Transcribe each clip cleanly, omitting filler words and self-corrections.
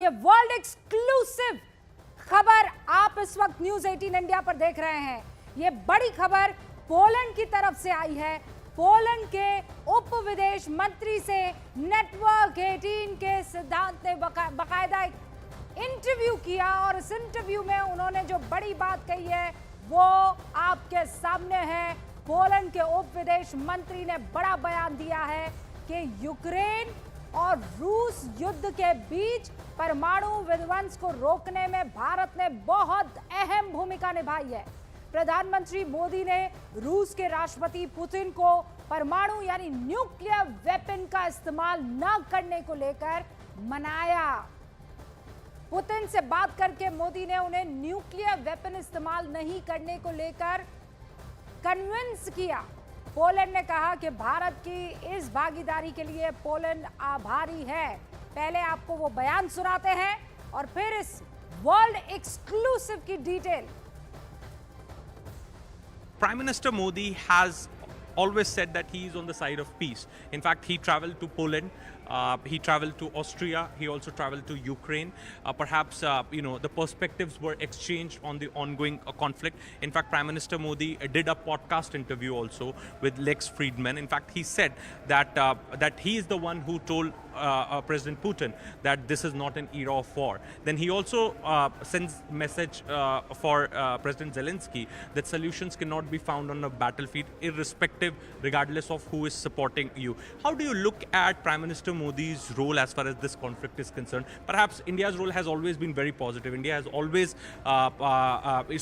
ये world exclusive खबर आप इस वक्त न्यूज 18 इंडिया पर देख रहे हैं। ये बड़ी खबर पोलैंड की तरफ से आई है। पोलैंड के उप विदेश मंत्री से नेटवर्क 18 के सिद्धांत ने बाकायदा इंटरव्यू किया और इस इंटरव्यू में उन्होंने जो बड़ी बात कही है वो आपके सामने है। पोलैंड के उप विदेश मंत्री ने बड़ा बयान दिया है कि यूक्रेन और रूस युद्ध के बीच परमाणु विध्वंस को रोकने में भारत ने बहुत अहम भूमिका निभाई है। प्रधानमंत्री मोदी ने रूस के राष्ट्रपति पुतिन को परमाणु यानी न्यूक्लियर वेपन का इस्तेमाल न करने को लेकर मनाया। पुतिन से बात करके मोदी ने उन्हें न्यूक्लियर वेपन इस्तेमाल नहीं करने को लेकर कन्विंस किया। पोलैंड ने कहा कि भारत की इस भागीदारी के लिए पोलैंड आभारी है। पहले आपको वो बयान सुनाते हैं और फिर इस वर्ल्ड एक्सक्लूसिव की detail. Prime Minister Modi has always said that he is on the side of peace. In fact, he traveled to Poland, he traveled to Austria, he also traveled to Ukraine. Perhaps, the perspectives were exchanged on the ongoing conflict. In fact, Prime Minister Modi did a podcast interview also with Lex Friedman. In fact, he said that he is the one who told President Putin that this is not an era of war. Then he also sends message for President Zelensky that solutions cannot be found on a battlefield irrespective, regardless of who is supporting you. How do you look at Prime Minister Modi's role as far as this conflict is concerned? Perhaps India's role has always been very positive. India has always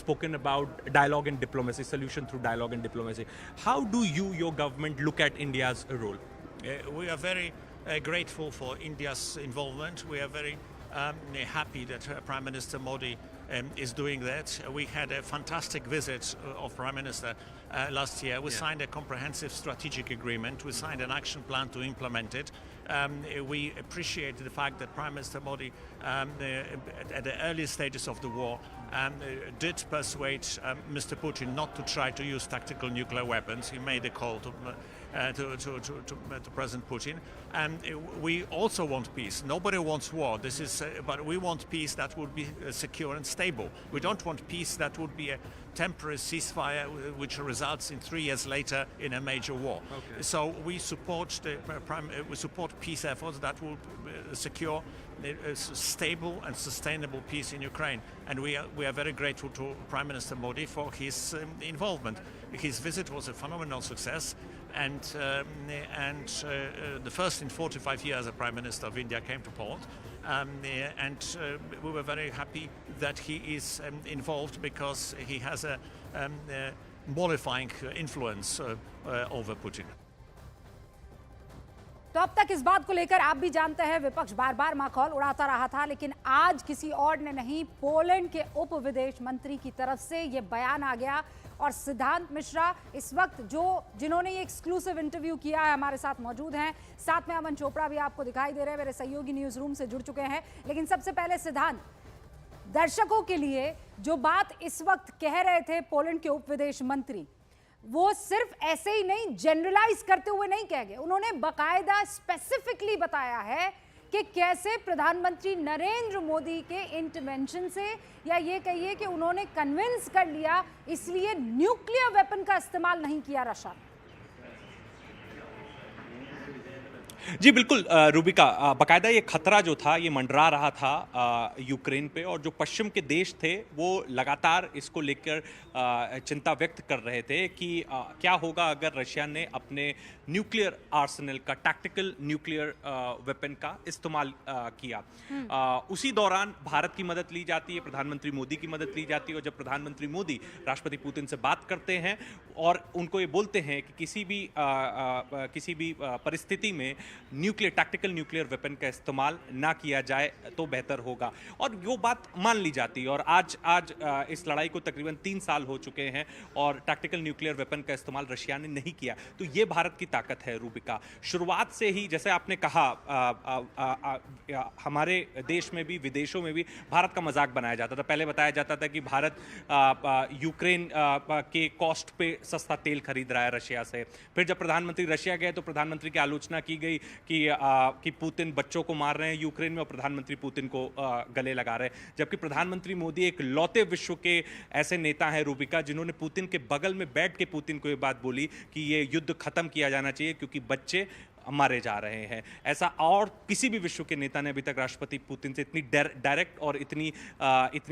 spoken about dialogue and diplomacy, solution through dialogue and diplomacy. How do you, your government, look at India's role? We are very grateful for India's involvement. We are very happy that Prime Minister Modi is doing that. We had a fantastic visit of Prime Minister last year. We signed a comprehensive strategic agreement. We signed an action plan to implement it. We appreciate the fact that Prime Minister Modi, at the early stages of the war, did persuade Mr. Putin not to try to use tactical nuclear weapons. He made a call to President Putin, and we also want peace. Nobody wants war. This is, but we want peace that would be secure and stable. We don't want peace that would be a temporary ceasefire, which results in 3 years later in a major war. Okay. So we support peace efforts that will secure a stable and sustainable peace in Ukraine, and we are very grateful to Prime Minister Modi for his involvement. His visit was a phenomenal success, and the first in 45 years a Prime Minister of India came to Poland, and we were very happy that he is involved because he has a mollifying influence over Putin. तो अब तक इस बात को लेकर आप भी जानते हैं विपक्ष बार बार माखौल उड़ाता रहा था, लेकिन आज किसी और ने नहीं, पोलैंड के उप विदेश मंत्री की तरफ से ये बयान आ गया। और सिद्धांत मिश्रा इस वक्त जिन्होंने ये एक्सक्लूसिव इंटरव्यू किया है हमारे साथ मौजूद हैं। साथ में अमन चोपड़ा भी आपको दिखाई दे रहे हैं, मेरे सहयोगी न्यूज रूम से जुड़ चुके हैं। लेकिन सबसे पहले सिद्धांत, दर्शकों के लिए जो बात इस वक्त कह रहे थे पोलैंड के उप विदेश मंत्री, वो सिर्फ ऐसे ही नहीं जनरलाइज करते हुए नहीं कह गए, उन्होंने बाकायदा स्पेसिफिकली बताया है कि कैसे प्रधानमंत्री नरेंद्र मोदी के इंटरवेंशन से, या ये कहिए कि उन्होंने कन्विंस कर लिया, इसलिए न्यूक्लियर वेपन का इस्तेमाल नहीं किया रशिया ने। जी बिल्कुल रूबिका, बाकायदा ये खतरा जो था ये मंडरा रहा था यूक्रेन पे, और जो पश्चिम के देश थे वो लगातार इसको लेकर चिंता व्यक्त कर रहे थे कि क्या होगा अगर रशिया ने अपने न्यूक्लियर आर्सेनल का, टैक्टिकल न्यूक्लियर वेपन का इस्तेमाल किया। उसी दौरान भारत की मदद ली जाती है, प्रधानमंत्री मोदी की मदद ली जाती है, और जब प्रधानमंत्री मोदी राष्ट्रपति पुतिन से बात करते हैं और उनको ये बोलते हैं कि किसी भी परिस्थिति में टैक्टिकल न्यूक्लियर वेपन का इस्तेमाल ना किया जाए तो बेहतर होगा, और वो बात मान ली जाती है। और आज इस लड़ाई को तकरीबन 3 साल हो चुके हैं और टैक्टिकल न्यूक्लियर वेपन का इस्तेमाल रशिया ने नहीं किया। तो ये भारत की ताकत है रूबिका। शुरुआत से ही जैसे आपने कहा, हमारे देश में भी विदेशों में भी भारत का मजाक बनाया जाता था। पहले बताया जाता था कि भारत यूक्रेन के कॉस्ट पे सस्ता तेल खरीद रहा है रशिया से। फिर जब प्रधानमंत्री रशिया गए तो प्रधानमंत्री की आलोचना की गई कि पुतिन बच्चों को मार रहे हैं यूक्रेन में और प्रधानमंत्री पुतिन को गले लगा रहे हैं, जबकि प्रधानमंत्री मोदी एक लौते विश्व के ऐसे नेता हैं रूबिका जिन्होंने पुतिन के बगल में बैठ के पुतिन को ये बात बोली कि ये युद्ध खत्म किया जाना चाहिए क्योंकि बच्चे मारे जा रहे हैं। ऐसा और किसी भी विश्व के नेता ने अभी तक राष्ट्रपति पुतिन से इतनी डायरेक्ट और इतनी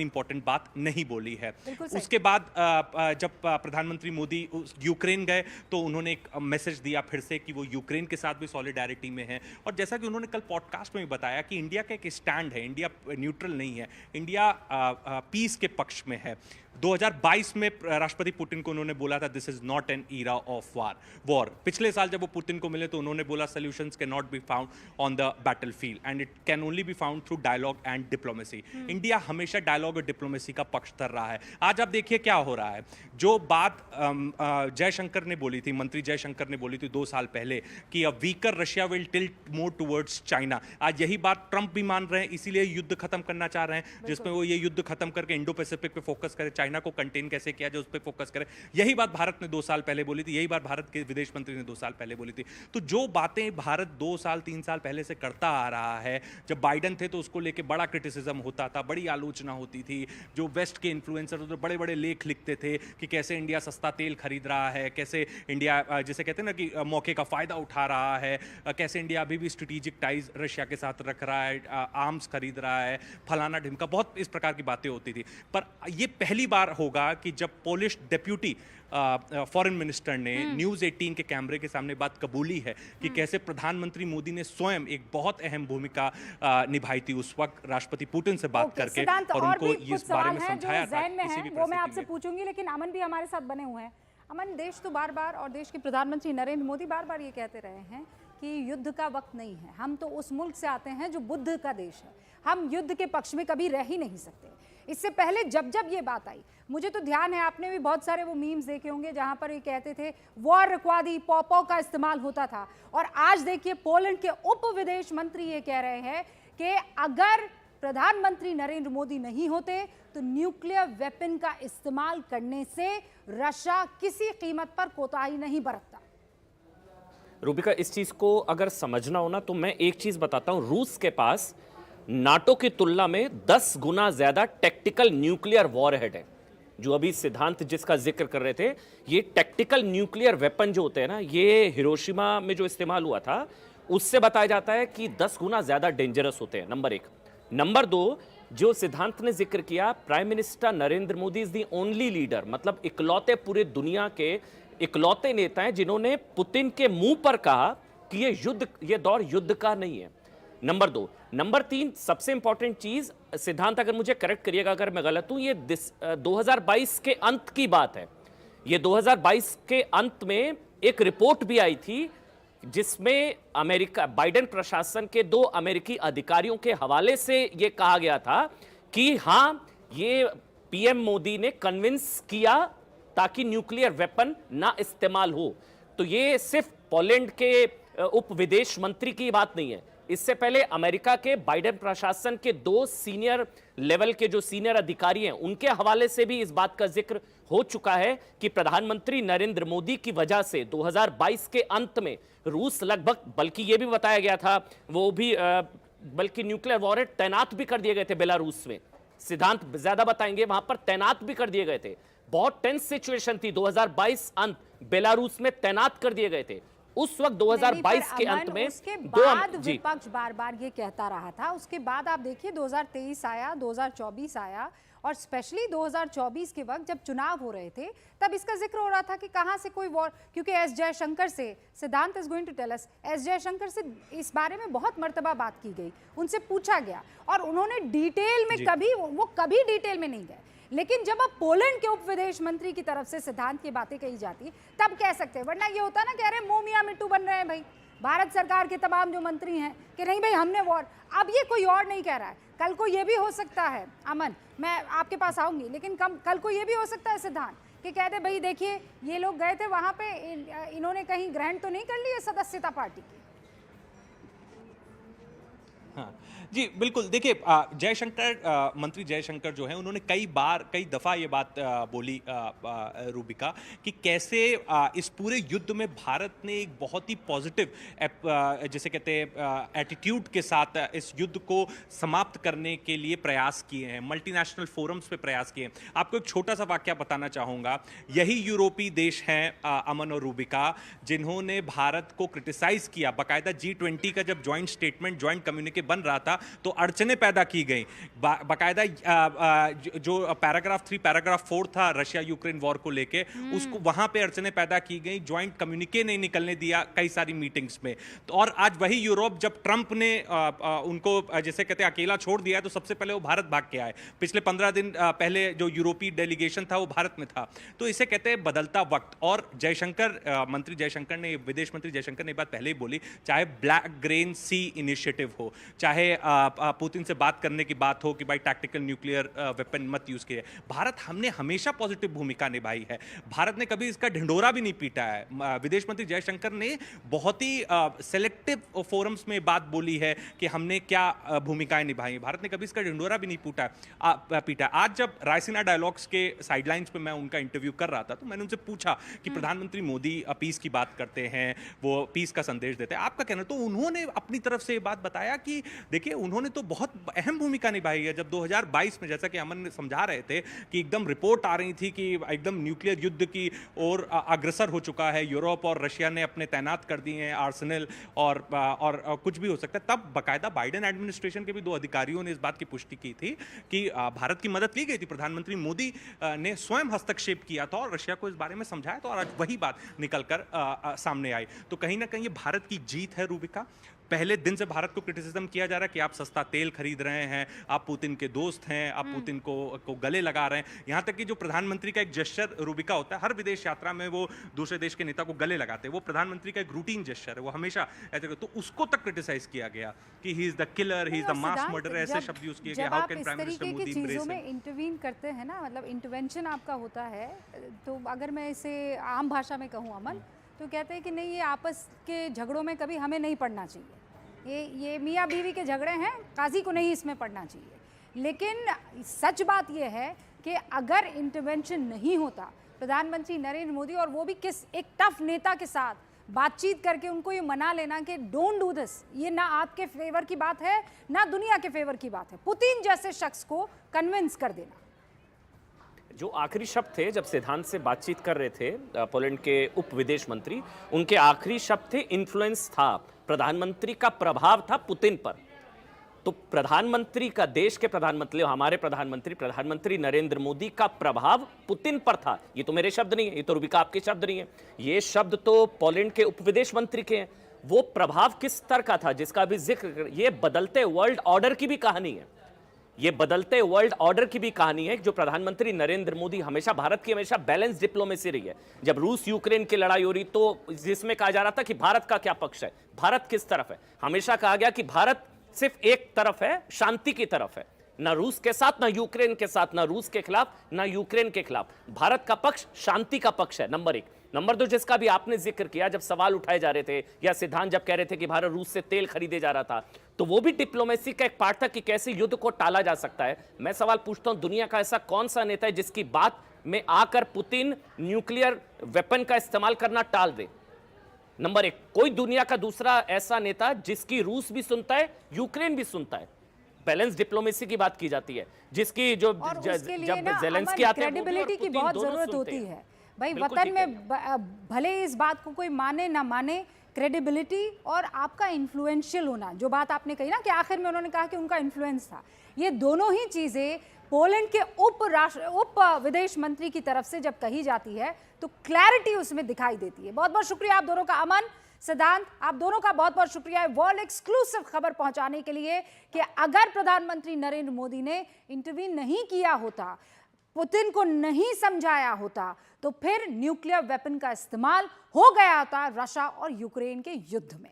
इंपॉर्टेंट बात नहीं बोली है। उसके बाद जब प्रधानमंत्री मोदी यूक्रेन गए तो उन्होंने एक मैसेज दिया फिर से कि वो यूक्रेन के साथ भी सॉलिडारिटी में है, और जैसा कि उन्होंने कल पॉडकास्ट में भी बताया कि इंडिया का एक स्टैंड है, इंडिया न्यूट्रल नहीं है, इंडिया पीस के पक्ष में है। 2022 में राष्ट्रपति पुतिन को उन्होंने बोला था this is not an era of war. पिछले साल जब वो पुतिन को मिले तो उन्होंने बोला solutions can not be found on the battlefield and it can only be found through dialogue and diplomacy. India हमेशा डायलॉग और डिप्लोमेसी का पक्ष धर रहा है। आज आप देखिए क्या हो रहा है। जो बात जयशंकर ने बोली थी, मंत्री जयशंकर ने बोली थी 2 साल पहले कि a weaker Russia will tilt more towards China, आज यही बात ट्रंप भी मान रहे हैं, इसीलिए युद्ध खत्म करना चाह रहे हैं, जिसमें वो ये युद्ध खत्म करके इंडो पैसिफिक पे फोकस करें, चाइना को कंटेन कैसे किया जाए उस पर फोकस करें। यही बात भारत ने 2 साल पहले बोली थी, यही बात भारत के विदेश मंत्री ने 2 साल पहले बोली थी। तो जो बातें भारत 2 साल 3 साल पहले से करता आ रहा है, जब बाइडन थे तो उसको लेके बड़ा क्रिटिसिज्म होता था, बड़ी आलोचना होती थी, जो वेस्ट के इन्फ्लुएंसर तो बड़े बड़े लेख लिखते थे कि कैसे इंडिया सस्ता तेल खरीद रहा है, कैसे इंडिया जिसे कहते हैं ना कि मौके का फायदा उठा रहा है, कैसे इंडिया अभी भी स्ट्रेटेजिक टाइज रशिया के साथ रख रहा है, आर्म्स खरीद रहा है, फलाना ढिमका, बहुत इस प्रकार की बातें होती थी। पर ये पहली बार होगा कि जब पोलिश डेप्यूटी फॉरेन मिनिस्टर ने न्यूज़ 18 के कैमरे के सामने बात कबूली है कि कैसे प्रधानमंत्री मोदी ने स्वयं एक बहुत अहम भूमिका निभाई थी उस वक्त राष्ट्रपति पुतिन से बात करके, और उनको इस बारे में समझाया था किसी भी वो मैं आपसे पूछूंगी, लेकिन अमन भी हमारे साथ बने हुए हैं। अमन, देश तो बार बार और देश के प्रधानमंत्री नरेंद्र मोदी बार बार ये कहते रहे हैं कि युद्ध का वक्त नहीं है, हम तो उस मुल्क से आते हैं जो बुद्ध का देश है, हम युद्ध के पक्ष में कभी रह ही नहीं सकते। इससे पहले जब जब ये बात आई, मुझे तो ध्यान है, आपने भी बहुत सारे वो मीम्स देखे होंगे जहां पर ये कहते थे वॉर रुकवा दी, पॉपो का इस्तेमाल होता था, और आज देखिए पोलैंड के उप विदेश मंत्री ये कह रहे हैं कि अगर प्रधानमंत्री नरेंद्र मोदी नहीं होते तो न्यूक्लियर वेपन का इस्तेमाल करने से रशिया किसी कीमत पर कोताही नहीं बरतता। रूबिका, इस चीज को अगर समझना हो ना तो मैं एक चीज बताता हूं, रूस के पास नाटो की तुलना में 10 गुना ज्यादा टैक्टिकल न्यूक्लियर वॉरहेड है। जो अभी सिद्धांत जिसका जिक्र कर रहे थे, ये टैक्टिकल न्यूक्लियर वेपन जो होते हैं ना, ये हिरोशिमा में जो इस्तेमाल हुआ था उससे बताया जाता है कि 10 गुना ज्यादा डेंजरस होते हैं, नंबर 1। नंबर 2, जो सिद्धांत ने जिक्र किया, prime minister Narendra Modi is the only leader, मतलब इकलौते पूरे दुनिया के इकलौते नेता हैं जिन्होंने पुतिन के मुंह पर कहा कि ये दौर युद्ध का नहीं है। नंबर 2। नंबर 3, सबसे इंपॉर्टेंट चीज, सिद्धांत अगर मुझे करेक्ट करिएगा अगर मैं गलत हूं, ये 2022 के अंत की बात है। ये 2022 के अंत में एक रिपोर्ट भी आई थी जिसमें अमेरिका बाइडेन प्रशासन के 2 अमेरिकी अधिकारियों के हवाले से यह कहा गया था कि हां, ये पीएम मोदी ने कन्विंस किया ताकि न्यूक्लियर वेपन ना इस्तेमाल हो। तो ये सिर्फ पोलैंड के उप विदेश मंत्री की बात नहीं है, इससे पहले अमेरिका के बाइडेन प्रशासन के 2 सीनियर लेवल के जो सीनियर अधिकारी हैं उनके हवाले से भी इस बात का जिक्र हो चुका है कि प्रधानमंत्री नरेंद्र मोदी की वजह से 2022 के अंत में रूस लगभग, बल्कि यह भी बताया गया था, वो भी बल्कि न्यूक्लियर वॉरहेड तैनात भी कर दिए गए थे बेलारूस में। सिद्धांत ज्यादा बताएंगे, वहां पर तैनात भी कर दिए गए थे। बहुत टेंस सिचुएशन थी, 2022 अंत बेलारूस में तैनात कर दिए गए थे। उस वक्त 2022 के अंत में उसके बाद विपक्ष बार बार ये कहता रहा था। उसके बाद आप देखिए 2023 आया, 2024 आया, और स्पेशली 2024 के वक्त जब चुनाव हो रहे थे तब इसका जिक्र हो रहा था कि कहां से कोई वॉर, क्योंकि एस जयशंकर से, Siddhant is going to tell us, S Jaishankar से इस बारे में बहुत मर्तबा बात की गई, उनसे पूछा गया और उन्होंने डिटेल में कभी डिटेल में नहीं गए। लेकिन जब अब पोलैंड के उप विदेश मंत्री की तरफ से सिद्धांत की बातें कही जाती तब कह सकते हैं, वरना ये होता ना कि अरे मुंह मियां मिट्टू बन रहे हैं भाई भारत सरकार के तमाम जो मंत्री हैं कि नहीं भाई हमने वॉर। अब ये कोई और नहीं कह रहा है, कल को ये भी हो सकता है, अमन मैं आपके पास आऊंगी, लेकिन कल को ये भी हो सकता है सिद्धांत कि कह दे भाई देखिए ये लोग गए थे वहां पे, इन्होंने कहीं ग्रहण तो नहीं कर ली है सदस्यता पार्टी की। हाँ, जी बिल्कुल, देखिए जयशंकर मंत्री जयशंकर जो हैं उन्होंने कई दफ़ा ये बात बोली रूबिका कि कैसे इस पूरे युद्ध में भारत ने एक बहुत ही पॉजिटिव जिसे कहते हैं एटीट्यूड के साथ इस युद्ध को समाप्त करने के लिए प्रयास किए हैं, मल्टीनेशनल फोरम्स पे प्रयास किए हैं। आपको एक छोटा सा वाक्य बताना चाहूँगा, यही यूरोपीय देश हैं अमन और रूबिका जिन्होंने भारत को क्रिटिसाइज किया, बाकायदा G20 का जब ज्वाइंट स्टेटमेंट ज्वाइंट कम्युनिके बन रहा था तो अड़चने पैदा की गई। बाकायदा जो पैराग्राफ 3 पैराग्राफ 4 था रशिया यूक्रेन वॉर को लेके, उसको वहां पे अड़चने पैदा की गई, ज्वाइंट कम्युनिके नहीं निकलने दिया कई सारी मीटिंग्स में। तो और आज वही यूरोप, जब ट्रंप ने उनको जैसे कहते हैं अकेला छोड़ दिया तो सबसे पहले वो भारत भाग के आए। पिछले 15 दिन पहले जो यूरोपीय डेलीगेशन था वो भारत में था। तो इसे कहते हैं बदलता वक्त। और मंत्री जयशंकर ने, विदेश मंत्री जयशंकर ने बात पहले ही बोली, चाहे ब्लैक ग्रेन सी इनिशिएटिव हो, चाहे पुतिन से बात करने की बात हो कि भाई टैक्टिकल न्यूक्लियर वेपन मत यूज किए, हमने हमेशा पॉजिटिव भूमिका निभाई है। भारत ने कभी इसका ढिंढोरा भी नहीं पीटा है। विदेश मंत्री जयशंकर ने बहुत ही सेलेक्टिव फोरम्स में बात बोली है कि हमने क्या भूमिकाएं निभाई। भारत ने कभी इसका ढिंढोरा भी नहीं पीटा। आज जब रायसीना डायलॉग्स के साइडलाइंस पे मैं उनका इंटरव्यू कर रहा था तो मैंने उनसे पूछा कि प्रधानमंत्री मोदी पीस की बात करते हैं, वो पीस का संदेश देते हैं, आपका कहना? तो उन्होंने अपनी तरफ से ये बात बताया कि देखिए उन्होंने तो बहुत अहम भूमिका निभाई है। जब 2022 में, जैसा कि अमन ने समझा रहे थे, कि एकदम रिपोर्ट आ रही थी कि एकदम न्यूक्लियर युद्ध की ओर अग्रसर हो चुका है यूरोप और रशिया ने अपने तैनात कर दिए हैं आर्सेनल और कुछ भी हो सकता है, तब बाकायदा बाइडेन एडमिनिस्ट्रेशन के भी 2 अधिकारियों ने इस बात की पुष्टि की थी कि भारत की मदद ली गई थी। प्रधानमंत्री मोदी ने स्वयं हस्तक्षेप किया था और रशिया को इस बारे में समझाया था और आज वही बात निकलकर सामने आई। तो कहीं ना कहीं ये भारत की जीत है रूबिका। पहले दिन से भारत को क्रिटिसिज्म किया जा रहा है कि आप सस्ता तेल खरीद रहे हैं, आप पुतिन के दोस्त हैं, आप पुतिन को गले लगा रहे हैं। यहाँ तक कि जो प्रधानमंत्री का एक जेस्चर रूबिका होता है, हर विदेश यात्रा में वो दूसरे देश के नेता को गले लगाते हैं, वो प्रधानमंत्री का एक रूटीन जेस्चर है, वो हमेशा ऐसे। तो उसको तक क्रिटिसाइज किया गया कि he is the killer, he is the mass murder, ऐसे शब्द यूज किए गए। How can prime minister Modi चीजों में इंटरवीन करते हैं ना, मतलब इंटरवेंशन आपका होता है, तो अगर मैं इसे आम भाषा में कहूँ अमन, तो कहते हैं कि नहीं, ये आपस के झगड़ों में कभी हमें नहीं पड़ना चाहिए, ये मियाँ बीवी के झगड़े हैं, काजी को नहीं इसमें पड़ना चाहिए। लेकिन सच बात ये है कि अगर इंटरवेंशन नहीं होता, प्रधानमंत्री नरेंद्र मोदी, और वो भी किस एक टफ नेता के साथ बातचीत करके उनको ये मना लेना कि डोंट डू दिस, ये ना आपके फेवर की बात है ना दुनिया के फेवर की बात है, पुतिन जैसे शख्स को कन्विंस कर देना। जो आखिरी शब्द थे जब सिद्धांत से बातचीत कर रहे थे पोलैंड के उप विदेश मंत्री, उनके आखिरी शब्द थे इन्फ्लुएंस था, प्रधानमंत्री का प्रभाव था पुतिन पर। तो प्रधानमंत्री का, देश के प्रधानमंत्री, हमारे प्रधानमंत्री नरेंद्र मोदी का प्रभाव पुतिन पर था। ये तो मेरे शब्द नहीं है, ये तो रूबिका आपके शब्द नहीं है, ये शब्द तो पोलैंड के उप विदेश मंत्री के हैं। वो प्रभाव किस स्तर का था जिसका भी जिक्र, ये बदलते वर्ल्ड ऑर्डर की भी कहानी है, ये बदलते वर्ल्ड ऑर्डर की भी कहानी है। जो प्रधानमंत्री नरेंद्र मोदी, हमेशा भारत की हमेशा बैलेंस डिप्लोमेसी रही है। जब रूस यूक्रेन की लड़ाई हो रही तो जिसमें कहा जा रहा था कि भारत का क्या पक्ष है, भारत किस तरफ है, हमेशा कहा गया कि भारत सिर्फ एक तरफ है, शांति की तरफ है, ना रूस के साथ, ना यूक्रेन के साथ, ना रूस के खिलाफ, ना यूक्रेन के खिलाफ। भारत का पक्ष शांति का पक्ष है, नंबर 1। नंबर 2, जिसका भी आपने जिक्र किया, जब सवाल उठाए जा रहे थे या सिद्धांत जब कह रहे थे कि भारत रूस से तेल खरीदे जा रहा था, तो वो भी डिप्लोमेसी का एक पार्ट था कि कैसे युद्ध को टाला जा सकता है। मैं सवाल पूछता हूं, दुनिया का ऐसा कौन सा नेता है जिसकी बात में आकर पुतिन न्यूक्लियर वेपन का इस्तेमाल करना टाल दे? नंबर 1, कोई दुनिया का दूसरा ऐसा नेता जिसकी रूस भी सुनता है, यूक्रेन भी सुनता है? बैलेंस डिप्लोमेसी की बात की जाती है, जिसकी जो जब जेलेंस्की आते हैं, क्रेडिबिलिटी की बहुत जरूरत होती है भाई वतन में, भले इस बात को कोई माने ना माने, क्रेडिबिलिटी और आपका इन्फ्लुएंशियल होना, जो बात आपने कही ना कि आखिर में उन्होंने कहा कि उनका इन्फ्लुएंस था, ये दोनों ही चीजें पोलैंड के उप विदेश मंत्री की तरफ से जब कही जाती है तो क्लैरिटी उसमें दिखाई देती है। बहुत बहुत शुक्रिया आप दोनों का, अमन, सिद्धांत, आप दोनों का बहुत बहुत शुक्रिया है वर्ल्ड एक्सक्लूसिव खबर पहुंचाने के लिए कि अगर प्रधानमंत्री नरेंद्र मोदी ने इंटरवीन नहीं किया होता, पुतिन को नहीं समझाया होता, तो फिर न्यूक्लियर वेपन का इस्तेमाल हो गया होता रशिया और यूक्रेन के युद्ध में।